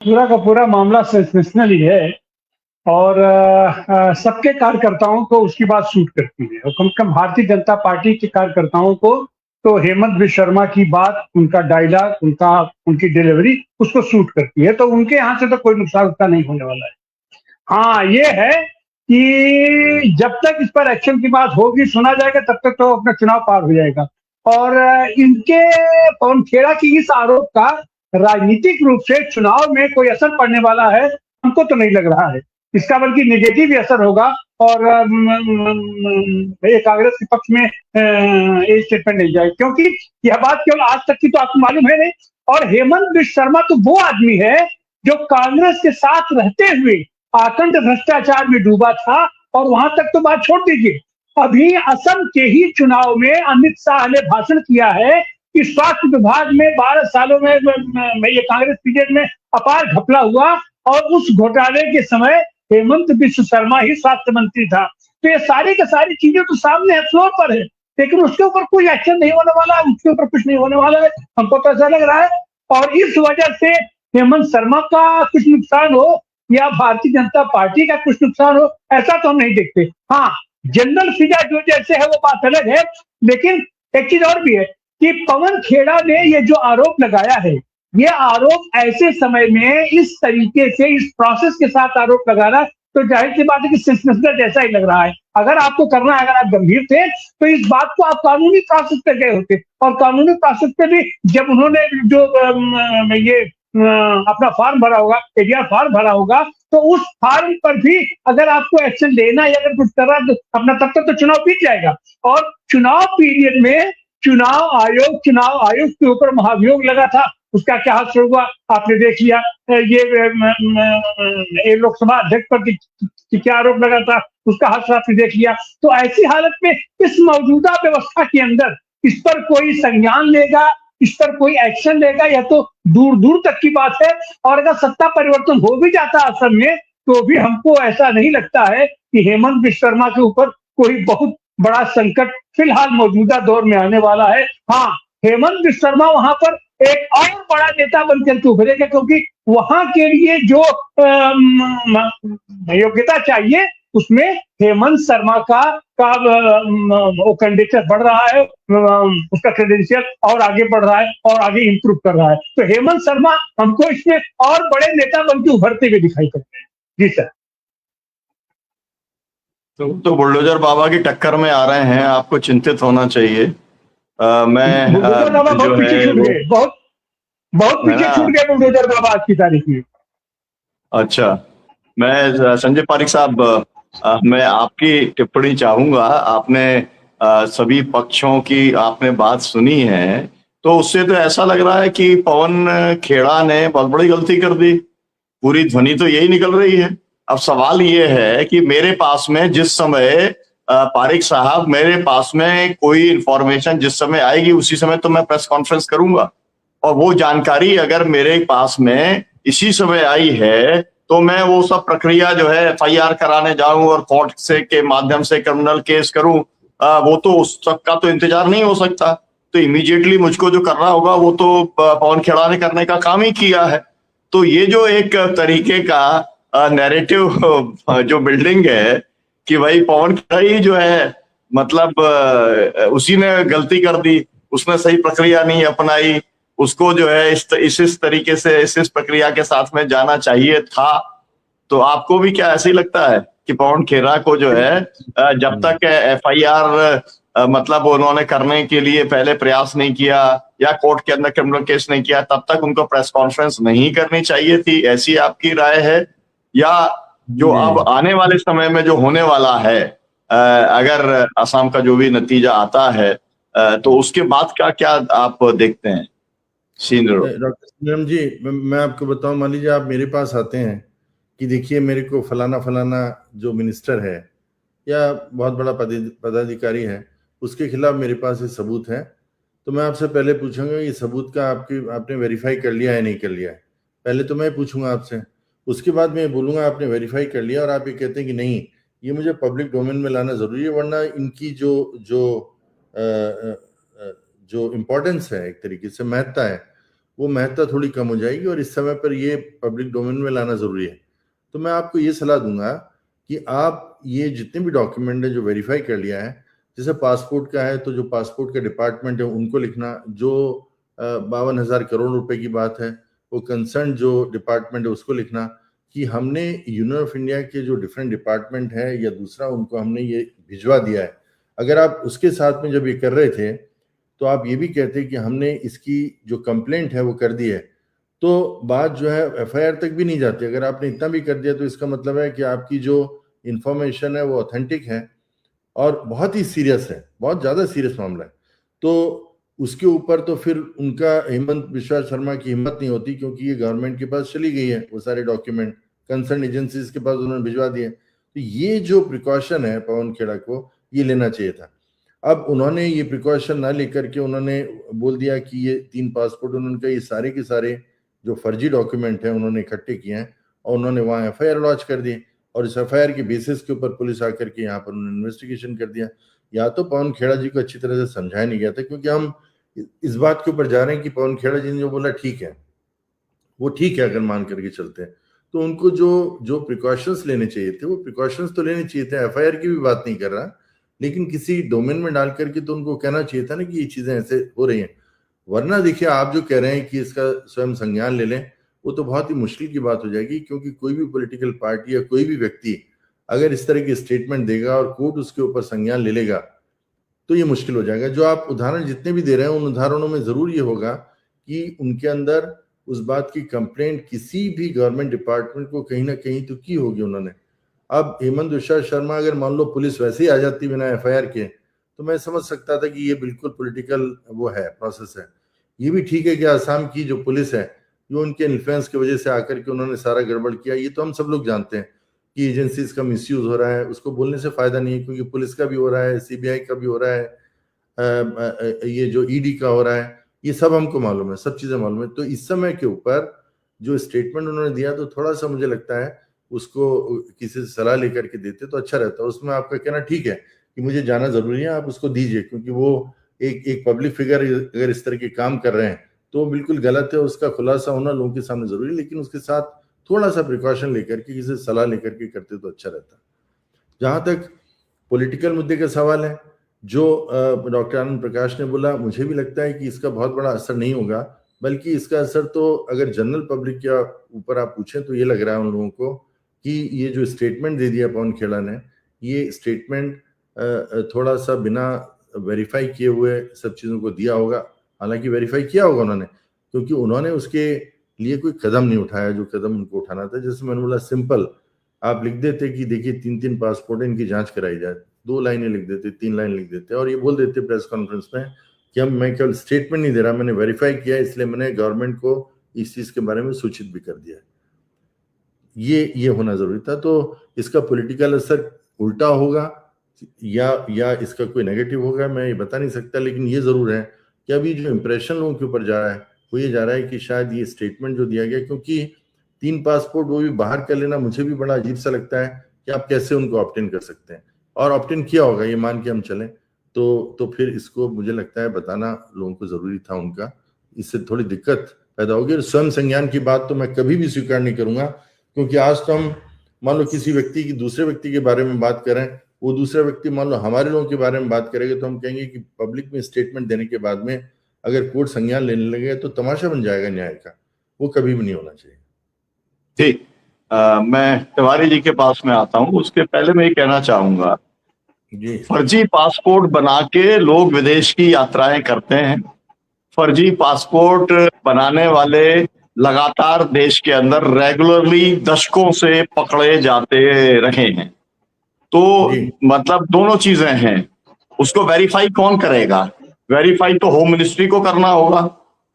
पूरा का पूरा मामला सेंसेशनल ही है और सबके कार्यकर्ताओं को उसकी बात सूट करती है और कम से कम भारतीय जनता पार्टी के कार्यकर्ताओं को तो हेमंत बिश्व शर्मा की बात, उनका डायलॉग, उनकी डिलीवरी उसको सूट करती है, तो उनके यहाँ से तो कोई नुकसान उतना नहीं होने वाला है। हाँ, ये है कि जब तक इस पर एक्शन की बात होगी, सुना जाएगा, तब तक तो अपना चुनाव पार हो जाएगा। और इनके पवन खेड़ा की इस आरोप का राजनीतिक रूप से चुनाव में कोई असर पड़ने वाला है, हमको तो नहीं लग रहा है। इसका बल्कि नेगेटिव ही असर होगा और ये कांग्रेस के पक्ष में ये स्टेटमेंट नहीं जाएगा, क्योंकि यह बात केवल आज तक की तो आपको मालूम है नहीं। और हेमंत बिश्व शर्मा तो वो आदमी है जो कांग्रेस के साथ रहते हुए आतंक भ्रष्टाचार में डूबा था, और वहां तक तो बात छोड़ दीजिए, अभी असम के ही चुनाव में अमित शाह ने भाषण किया है कि स्वास्थ्य विभाग में 12 सालों में ये कांग्रेस पीरियड में अपार घपला हुआ और उस घोटाले के समय हेमंत बिश्व शर्मा ही स्वास्थ्य मंत्री था। तो ये सारी की सारी चीजें तो सामने है, फ्लोर पर है, लेकिन उसके ऊपर कोई एक्शन नहीं होने वाला है, उसके ऊपर कुछ नहीं होने वाला है, हमको तो ऐसा लग रहा है। और इस वजह से हेमंत शर्मा का कुछ नुकसान हो या भारतीय जनता पार्टी का कुछ नुकसान हो, ऐसा तो हम नहीं देखते। हाँ, जनरल फिजा जो जैसे है वो बात अलग है, लेकिन एक चीज और भी है कि पवन खेड़ा ने ये जो आरोप लगाया है, ये आरोप ऐसे समय में इस तरीके से इस प्रोसेस के साथ आरोप लगाना, तो जाहिर सी बात है कि सेंसेशनल जैसा ही लग रहा है। अगर आपको करना है, अगर आप गंभीर थे, तो इस बात को आप कानूनी प्रोसेस पे गए होते, और कानूनी प्रोसेस पे भी जब उन्होंने जो ये अपना फॉर्म भरा होगा, एडीआर फॉर्म भरा होगा, तो उस फॉर्म पर भी अगर आपको एक्शन लेना या अगर कुछ करना तो अपना, तब तक तो चुनाव बीत जाएगा। और चुनाव पीरियड में चुनाव आयोग के ऊपर महाभियोग लगा था, उसका क्या हाल हुआ आपने देख लिया। ये लोकसभा अध्यक्ष पर क्या आरोप लगा था, उसका हाल आपने देख लिया। तो ऐसी हालत में इस मौजूदा व्यवस्था के अंदर इस पर कोई संज्ञान लेगा, इस पर कोई एक्शन लेगा, यह तो दूर दूर तक की बात है। और अगर सत्ता परिवर्तन हो भी जाता असम में, तो भी हमको ऐसा नहीं लगता है कि हेमंत बिश्व शर्मा के ऊपर कोई बहुत बड़ा संकट फिलहाल मौजूदा दौर में आने वाला है। हाँ, हेमंत बिश्व शर्मा वहां पर एक और बड़ा नेता बनकर के उभरेगा, क्योंकि वहां के लिए जो योग्यता चाहिए उसमें हेमंत शर्मा का वो कैंडिडेट बढ़ रहा है, उसका क्रेडेंशियल और आगे बढ़ रहा है और आगे इंप्रूव कर रहा है। तो हेमंत शर्मा हमको इसमें और बड़े नेता बन के उभरते हुए दिखाई पड़ते हैं। जी सर। तो बुलडोजर बाबा की टक्कर में आ रहे हैं, आपको चिंतित होना चाहिए। मैं बुलडोजर बाबा बहुत पीछे छूट गए, बहुत पीछे छूट गए बुलडोजर बाबा आज की तारीख में। अच्छा, मैं संजय पारिक साहब, मैं आपकी टिप्पणी चाहूंगा। आपने सभी पक्षों की आपने बात सुनी है, तो उससे तो ऐसा लग रहा है कि पवन खेड़ा ने बहुत बड़ी गलती कर दी। पूरी ध्वनि तो यही निकल रही है। अब सवाल ये है कि मेरे पास में जिस समय पारिक साहब, मेरे पास में कोई इंफॉर्मेशन जिस समय आएगी उसी समय तो मैं प्रेस कॉन्फ्रेंस करूंगा, और वो जानकारी अगर मेरे पास में इसी समय आई है तो मैं वो सब प्रक्रिया जो है एफआईआर कराने जाऊं और कोर्ट से के माध्यम से क्रिमिनल केस करूं, वो तो उस सब का तो इंतजार नहीं हो सकता। तो इमीडिएटली मुझको जो करना होगा वो तो पवन खेड़ा ने करने का काम ही किया है। तो ये जो एक तरीके का नैरेटिव जो बिल्डिंग है कि भाई पवन खेड़ा ही जो है, मतलब उसी ने गलती कर दी, उसने सही प्रक्रिया नहीं अपनाई, उसको जो है इस तरीके से इस प्रक्रिया के साथ में जाना चाहिए था। तो आपको भी क्या ऐसे ही लगता है कि पवन खेड़ा को जो है जब तक एफआईआर मतलब उन्होंने करने के लिए पहले प्रयास नहीं किया या कोर्ट के अंदर क्रिमिनल केस नहीं किया, तब तक उनको प्रेस कॉन्फ्रेंस नहीं करनी चाहिए थी, ऐसी आपकी राय है? या जो अब आने वाले समय में जो होने वाला है, अगर असम का जो भी नतीजा आता है, तो उसके बाद का क्या आप देखते हैं? डॉक्टर सुनील जी, मैं आपको बताऊं, मान लीजिए आप मेरे पास आते हैं कि देखिए मेरे को फलाना फलाना जो मिनिस्टर है या बहुत बड़ा पदाधिकारी है, उसके खिलाफ मेरे पास ये सबूत है, तो मैं आपसे पहले पूछूंगा ये सबूत का आपने वेरीफाई कर लिया है नहीं कर लिया है। पहले तो मैं पूछूंगा आपसे, उसके बाद मैं बोलूंगा आपने वेरीफाई कर लिया और आप ये कहते हैं कि नहीं, ये मुझे पब्लिक डोमेन में लाना जरूरी है, वरना इनकी जो जो जो इम्पोर्टेंस है, एक तरीके से महत्ता है, वो महत्ता थोड़ी कम हो जाएगी और इस समय पर ये पब्लिक डोमेन में लाना जरूरी है। तो मैं आपको ये सलाह दूंगा कि आप ये जितने भी डॉक्यूमेंट है जो वेरीफाई कर लिया है, जैसे पासपोर्ट का है तो जो पासपोर्ट का डिपार्टमेंट है उनको लिखना, जो 52,000 करोड़ रुपए की बात है वो कंसर्न जो डिपार्टमेंट है उसको लिखना कि हमने यूनियन ऑफ इंडिया के जो डिफरेंट डिपार्टमेंट है या दूसरा उनको हमने ये भिजवा दिया है। अगर आप उसके साथ में जब ये कर रहे थे तो आप ये भी कहते कि हमने इसकी जो कंप्लेंट है वो कर दी है, तो बात जो है एफआईआर तक भी नहीं जाती। अगर आपने इतना भी कर दिया तो इसका मतलब है कि आपकी जो इंफॉर्मेशन है वो ऑथेंटिक है और बहुत ही सीरियस है, बहुत ज्यादा सीरियस मामला है। तो उसके ऊपर तो फिर उनका हेमंत बिश्वा शर्मा की हिम्मत नहीं होती, क्योंकि ये गवर्नमेंट के पास चली गई है वो सारे डॉक्यूमेंट, कंसर्न एजेंसीज के पास उन्होंने भिजवा दिए। तो ये जो प्रिकॉशन है पवन खेड़ा को ये लेना चाहिए था। अब उन्होंने ये प्रिकॉशन ना लेकर के उन्होंने बोल दिया कि ये 3 पासपोर्ट, उन्होंने कहा ये सारे के सारे जो फर्जी डॉक्यूमेंट है उन्होंने इकट्ठे किए हैं और उन्होंने वहां एफआईआर लॉन्च कर दी और इस एफआईआर के बेसिस के ऊपर पुलिस आकर के यहाँ पर उन्होंने इन्वेस्टिगेशन कर दिया। या तो पवन खेड़ा जी को अच्छी तरह से समझाया नहीं गया था, क्योंकि हम इस बात के ऊपर जा रहे हैं कि पवन खेड़ा जी ने जो बोला ठीक है, वो ठीक है अगर मान करके चलते हैं, तो उनको जो प्रिकॉशंस लेने चाहिए थे वो प्रिकॉशंस तो लेने चाहिए थे। एफआईआर की भी बात नहीं कर रहा, लेकिन किसी डोमेन में डाल करके तो उनको कहना चाहिए था ना कि ये चीजें ऐसे हो रही हैं। वरना देखिए आप जो कह रहे हैं कि इसका स्वयं संज्ञान ले लें, वो तो बहुत ही मुश्किल की बात हो जाएगी, क्योंकि कोई भी पॉलिटिकल पार्टी या कोई भी व्यक्ति अगर इस तरह की स्टेटमेंट देगा और कोर्ट उसके ऊपर संज्ञान ले लेगा तो ये मुश्किल हो जाएगा। जो आप उदाहरण जितने भी दे रहे हैं उन उदाहरणों में जरूर ये होगा कि उनके अंदर उस बात की कंप्लेंट किसी भी गवर्नमेंट डिपार्टमेंट को कहीं ना कहीं तो की होगी उन्होंने। अब हेमंत बिश्वा शर्मा अगर मान लो पुलिस वैसे ही आ जाती बिना एफआईआर के, तो मैं समझ सकता था कि ये बिल्कुल पॉलिटिकल वो है, प्रोसेस है। ये भी ठीक है कि आसाम की जो पुलिस है जो उनके इन्फ्लुएंस की वजह से आकर के उन्होंने सारा गड़बड़ किया, ये तो हम सब लोग जानते हैं कि एजेंसीज का मिसयूज हो रहा है, उसको बोलने से फायदा नहीं है, क्योंकि पुलिस का भी हो रहा है, सीबीआई का भी हो रहा है, ये जो ईडी का हो रहा है, ये सब हमको मालूम है, सब चीजें मालूम है। तो इस समय के ऊपर जो स्टेटमेंट उन्होंने दिया तो थोड़ा सा मुझे लगता है उसको किसी से सलाह लेकर के देते तो अच्छा रहता। उसमें आपका कहना ठीक है कि मुझे जाना जरूरी है, आप उसको दीजिए, क्योंकि वो एक पब्लिक फिगर अगर इस तरह के काम कर रहे हैं तो बिल्कुल गलत है, उसका खुलासा होना लोगों के सामने जरूरी है, लेकिन उसके साथ थोड़ा सा प्रिकॉशन लेकर के किसी से सलाह लेकर के करते तो अच्छा रहता। जहां तक पॉलिटिकल मुद्दे का सवाल है, जो डॉक्टर आनंद प्रकाश ने बोला, मुझे भी लगता है कि इसका बहुत बड़ा असर नहीं होगा, बल्कि इसका असर तो अगर जनरल पब्लिक के ऊपर आप पूछें तो ये लग रहा है उन लोगों को कि ये जो स्टेटमेंट दे दिया पवन खेड़ा ने, ये स्टेटमेंट थोड़ा सा बिना वेरीफाई किए हुए सब चीज़ों को दिया होगा। हालांकि वेरीफाई किया होगा उन्होंने, क्योंकि उन्होंने उसके लिए कोई कदम नहीं उठाया जो कदम उनको उठाना था। जैसे मैंने बोला, सिंपल आप लिख देते कि देखिए 3-3 पासपोर्ट इनकी जांच कराई जाए, 2 लाइनें लिख देते, 3 लाइन लिख देते और ये बोल देते प्रेस कॉन्फ्रेंस में कि मैं केवल स्टेटमेंट नहीं दे रहा, मैंने वेरीफाई किया, इसलिए मैंने गवर्नमेंट को इस चीज के बारे में सूचित भी कर दिया। ये होना जरूरी था। तो इसका पॉलिटिकल असर उल्टा होगा या इसका कोई नेगेटिव होगा, मैं ये बता नहीं सकता, लेकिन ये जरूर है कि अभी जो इंप्रेशन लोगों के ऊपर जा रहा है वो ये जा रहा है कि शायद ये स्टेटमेंट जो दिया गया, क्योंकि 3 पासपोर्ट वो भी बाहर कर लेना मुझे भी बड़ा अजीब सा लगता है कि आप कैसे उनको ऑप्ट इन कर सकते हैं, और ऑप्ट इन किया होगा ये मान के हम चलें तो फिर इसको मुझे लगता है बताना लोगों को जरूरी था उनका, इससे थोड़ी दिक्कत पैदा होगी। और स्वयं संज्ञान की बात तो मैं कभी भी स्वीकार नहीं करूंगा, क्योंकि आज तो हम मान लो किसी व्यक्ति की दूसरे व्यक्ति के बारे में बात करें, वो दूसरा व्यक्ति मान लो हमारे लोगों के बारे में बात करेगा, तो हम कहेंगे कि पब्लिक में स्टेटमेंट देने के बाद में अगर कोर्ट संज्ञान लेने लगे तो तमाशा बन जाएगा न्याय का, वो कभी भी नहीं होना चाहिए। ठीक, मैं तिवारी जी के पास में आता हूँ। उसके पहले मैं ये कहना चाहूंगा, फर्जी पासपोर्ट बना के लोग विदेश की यात्राएं करते हैं। फर्जी पासपोर्ट बनाने वाले लगातार देश के अंदर रेगुलरली दशकों से पकड़े जाते रहे हैं। तो मतलब दोनों चीजें हैं, उसको वेरीफाई कौन करेगा? वेरीफाई तो होम मिनिस्ट्री को करना होगा,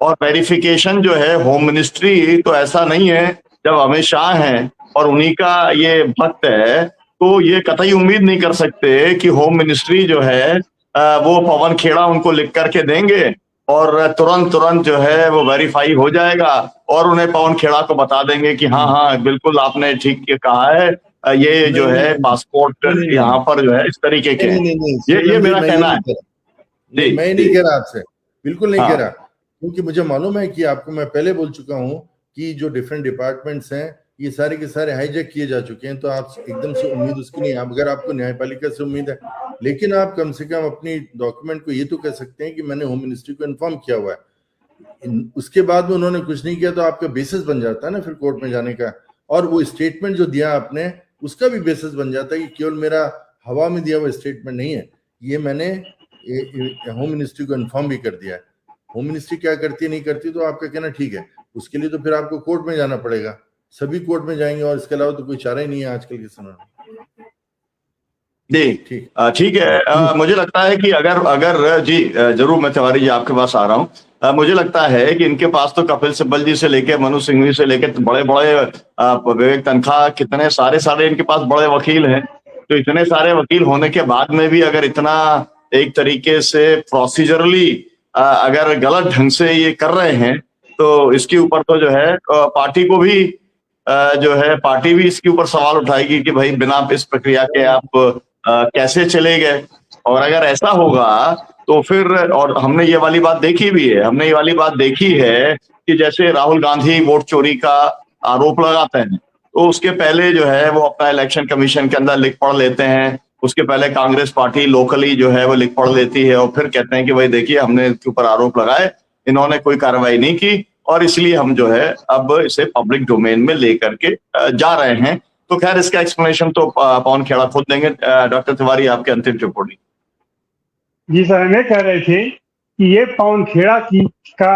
और वेरिफिकेशन जो है होम मिनिस्ट्री, तो ऐसा नहीं है जब अमित शाह हैं और उन्हीं का ये भक्त है तो ये कतई उम्मीद नहीं कर सकते कि होम मिनिस्ट्री जो है वो पवन खेड़ा उनको लिख करके देंगे और तुरंत जो है वो वेरीफाई हो जाएगा और उन्हें पवन खेड़ा को बता देंगे कि हाँ बिल्कुल आपने ठीक कहा है, ये जो है पासपोर्ट यहाँ पर जो है इस तरीके के, ये मेरा कहना है। मैं नहीं कह रहा आपसे, बिल्कुल नहीं कह रहा, क्योंकि मुझे मालूम है कि आपको मैं पहले बोल चुका हूं कि जो डिफरेंट डिपार्टमेंट्स हैं ये सारे के सारे हाईजैक किए जा चुके हैं, तो आप एकदम से उम्मीद उसकी नहीं, अगर आपको न्यायपालिका से उम्मीद है, लेकिन आप कम से कम अपनी डॉक्यूमेंट को ये तो कह सकते हैं कि मैंने होम मिनिस्ट्री को इन्फॉर्म किया हुआ है। उसके बाद में उन्होंने कुछ नहीं किया तो आपका बेसिस बन जाता है ना फिर कोर्ट में जाने का, और वो स्टेटमेंट जो दिया आपने उसका भी बेसिस बन जाता है कि केवल मेरा हवा में दिया हुआ स्टेटमेंट नहीं है, ये मैंने होम मिनिस्ट्री को इन्फॉर्म भी कर दिया है। होम मिनिस्ट्री क्या करती है नहीं करती तो आपका कहना ठीक है, उसके लिए तो फिर आपको कोर्ट में जाना पड़ेगा, सभी कोर्ट में जाएंगे और इसके अलावा तो कोई चारा ही नहीं है आजकल के समय में। जी ठीक है। मुझे लगता है कि अगर जी जरूर मैं तिवारी जी आपके पास आ रहा हूँ। मुझे लगता है कि इनके पास तो कपिल सिब्बल जी से लेके मनु सिंघवी से लेके बड़े बड़े विवेक तनखा कितने सारे इनके पास बड़े वकील हैं, तो इतने सारे वकील होने के बाद में भी अगर इतना एक तरीके से प्रोसीजरली अगर गलत ढंग से ये कर रहे हैं तो इसके ऊपर तो जो है पार्टी को भी जो है पार्टी भी इसके ऊपर सवाल उठाएगी कि भाई बिना इस प्रक्रिया के आप कैसे चले गए। और अगर ऐसा होगा तो फिर, और हमने ये वाली बात देखी है कि जैसे राहुल गांधी वोट चोरी का आरोप लगाते हैं तो उसके पहले जो है वो अपना इलेक्शन कमीशन के अंदर लिख पढ़ लेते हैं, उसके पहले कांग्रेस पार्टी लोकली जो है वो लिख पढ़ लेती है और फिर कहते हैं कि भाई देखिए हमने इसके ऊपर आरोप लगाए, इन्होंने कोई कार्रवाई नहीं की और इसलिए हम जो है अब इसे पब्लिक डोमेन में लेकर के जा रहे हैं। तो खैर इसका एक्सप्लेनेशन तो पवन खेड़ा खुद देंगे। डॉक्टर तिवारी आपके अंतिम टिप्पणी। जी सर, हमें कह रहे थे कि ये पवन खेड़ा का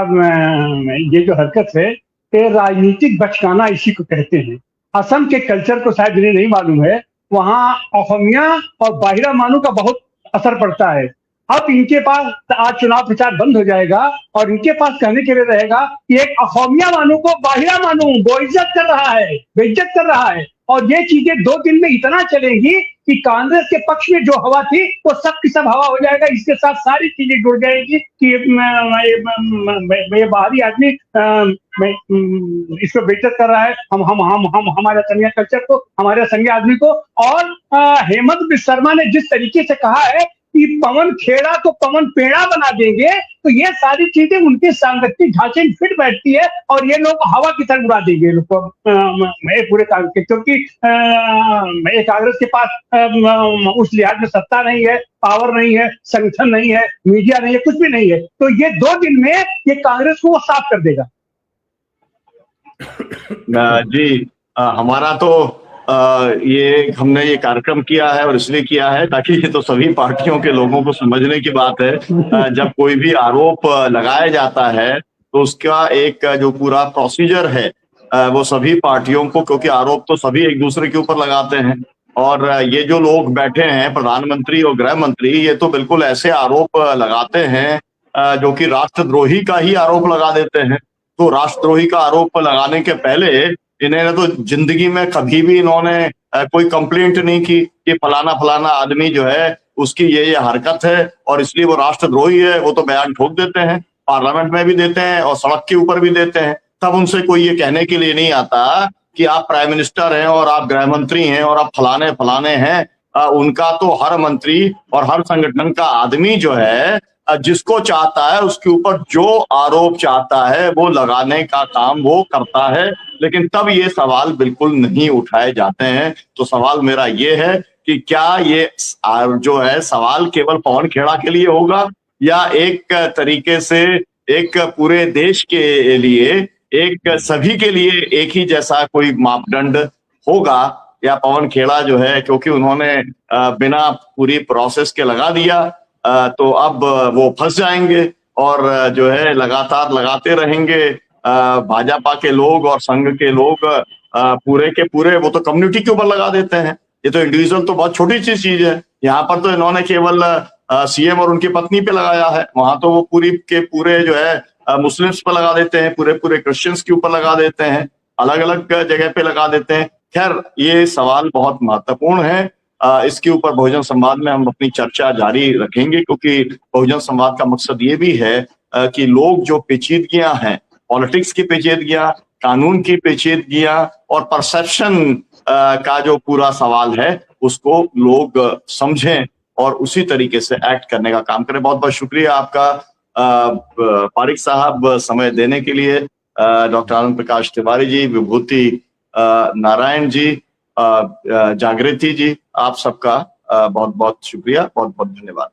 ये जो हरकत है ये राजनीतिक बचकाना इसी को कहते हैं। असम के कल्चर को शायद इन्हें नहीं मालूम है, वहाँ असमिया और बाहिरा मानू का बहुत असर पड़ता है। अब इनके पास आज चुनाव प्रचार बंद हो जाएगा और इनके पास कहने के लिए रहेगा कि एक असमिया मानू को बाहिरा मानू बेइज्जत कर रहा है और ये चीजें 2 दिन में इतना चलेंगी कि कांग्रेस के पक्ष में जो हवा थी वो सब की सब हवा हो जाएगा। इसके साथ सारी चीजें जुड़ जाएंगी कि ये बाहरी आदमी इसको बेइज्जत कर रहा है, हम हमारे असमिया कल्चर को, हमारे असमिया आदमी को। और हेमंत बिस्वा शर्मा ने जिस तरीके से कहा है कि पवन खेड़ा को पवन पेड़ा बना देंगे, तो ये सारी चीजें उनके सांगठनिक ढांचे में फिट बैठती है और ये लोग हवा की तरह उड़ा देंगे लोग पूरे कांग्रेस के, क्योंकि कांग्रेस के पास उस लिहाज में सत्ता नहीं है, पावर नहीं है, संगठन नहीं है, मीडिया नहीं है, कुछ भी नहीं है। तो ये 2 दिन में ये कांग्रेस को वो साफ कर देगा। जी हमारा तो ये हमने ये कार्यक्रम किया है और इसलिए किया है ताकि ये तो सभी पार्टियों के लोगों को समझने की बात है। जब कोई भी आरोप लगाया जाता है तो उसका एक जो पूरा प्रोसीजर है वो सभी पार्टियों को, क्योंकि आरोप तो सभी एक दूसरे के ऊपर लगाते हैं और ये जो लोग बैठे हैं प्रधानमंत्री और गृह मंत्री, ये तो बिल्कुल ऐसे आरोप लगाते हैं जो कि राष्ट्रद्रोही का ही आरोप लगा देते हैं। तो राष्ट्रद्रोही का आरोप लगाने के पहले इन्होंने तो जिंदगी में कभी भी इन्होंने कोई कंप्लेंट नहीं की कि फलाना आदमी जो है उसकी ये हरकत है और इसलिए वो राष्ट्रद्रोही है। वो तो बयान ठोक देते हैं, पार्लियामेंट में भी देते हैं और सड़क के ऊपर भी देते हैं। तब उनसे कोई ये कहने के लिए नहीं आता कि आप प्राइम मिनिस्टर हैं और आप गृह मंत्री हैं और आप फलाने हैं। उनका तो हर मंत्री और हर संगठन का आदमी जो है जिसको चाहता है उसके ऊपर जो आरोप चाहता है वो लगाने का काम वो करता है, लेकिन तब ये सवाल बिल्कुल नहीं उठाए जाते हैं। तो सवाल मेरा ये है कि क्या ये जो है सवाल केवल पवन खेड़ा के लिए होगा या एक तरीके से एक पूरे देश के लिए, एक सभी के लिए एक ही जैसा कोई मापदंड होगा, या पवन खेड़ा जो है क्योंकि उन्होंने बिना पूरी प्रोसेस के लगा दिया तो अब वो फंस जाएंगे और जो है लगातार लगाते रहेंगे। भाजपा के लोग और संघ के लोग पूरे के पूरे वो तो कम्युनिटी के ऊपर लगा देते हैं। ये तो इंडिविजुअल तो बहुत छोटी सी चीज है, यहाँ पर तो इन्होंने केवल सीएम और उनकी पत्नी पे लगाया है, वहां तो वो पूरी के पूरे जो है मुस्लिम्स पे लगा देते हैं, पूरे क्रिश्चियंस के ऊपर लगा देते हैं, अलग अलग जगह पे लगा देते हैं। खैर ये सवाल बहुत महत्वपूर्ण है, इसके ऊपर बहुजन संवाद में हम अपनी चर्चा जारी रखेंगे, क्योंकि बहुजन संवाद का मकसद ये भी है कि लोग जो पेचीदगियां हैं, पॉलिटिक्स की पेचीदगियां, कानून की पेचीदगियां और परसेप्शन का जो पूरा सवाल है उसको लोग समझें और उसी तरीके से एक्ट करने का काम करें। बहुत बहुत शुक्रिया आपका पारिक साहब समय देने के लिए, डॉक्टर आनंद प्रकाश तिवारी जी, विभूति नारायण जी, जागृति जी, आप सबका बहुत बहुत शुक्रिया, बहुत बहुत धन्यवाद।